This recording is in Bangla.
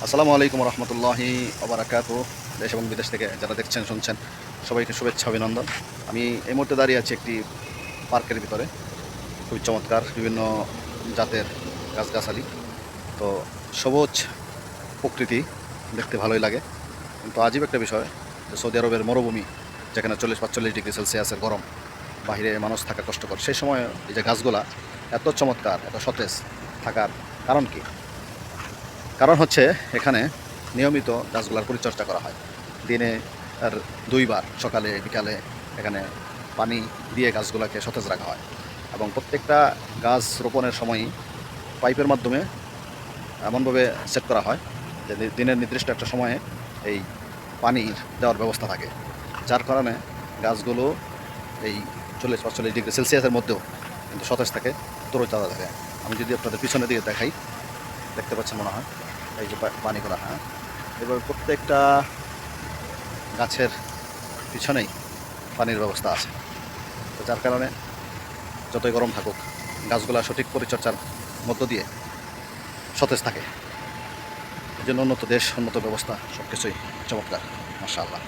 আসসালামু আলাইকুম রহমতুল্লাহি ওবারাকাতু। দেশ এবং বিদেশ থেকে যারা দেখছেন শুনছেন সবাইকে শুভেচ্ছা অভিনন্দন। আমি এই মুহূর্তে দাঁড়িয়ে আছি একটি পার্কের ভিতরে। খুবই চমৎকার বিভিন্ন জাতের গাছগাছালি, তো সবুজ প্রকৃতি দেখতে ভালোই লাগে। কিন্তু আজীব একটা বিষয় যে সৌদি আরবের মরুভূমি, যেখানে 40-45 ডিগ্রি সেলসিয়াসের গরম, বাইরে মানুষ থাকা কষ্টকর, সেই সময় এই যে গাছগুলা এত চমৎকার, এত সতেজ থাকার কারণ কি? কারণ হচ্ছে এখানে নিয়মিত গাছগুলার পরিচর্যা করা হয়। দিনে আর 2 বার, সকালে বিকালে এখানে পানি দিয়ে গাছগুলোকে সতেজ রাখা হয়। এবং প্রত্যেকটা গাছ রোপণের সময়ই পাইপের মাধ্যমে এমনভাবে সেট করা হয় যে দিনের নির্দিষ্ট একটা সময়ে এই পানির দেওয়ার ব্যবস্থা থাকে, যার কারণে গাছগুলো এই 40-45 ডিগ্রি সেলসিয়াসের মধ্যেও কিন্তু সতেজ থাকে, তরুতাজা থাকে। আমি যদি আপনাদের পিছনে দিয়ে দেখাই, দেখতে পাচ্ছেন মনে হয় এই যে পানিগুলো। হ্যাঁ, এবার প্রত্যেকটা গাছের পিছনেই পানির ব্যবস্থা আছে। তো যার কারণে যতই গরম থাকুক, গাছগুলা সঠিক পরিচর্যার মধ্য দিয়ে সতেজ থাকে। এই জন্য উন্নত দেশ, উন্নত ব্যবস্থা, সব কিছুই চমৎকার, মাশাআল্লাহ।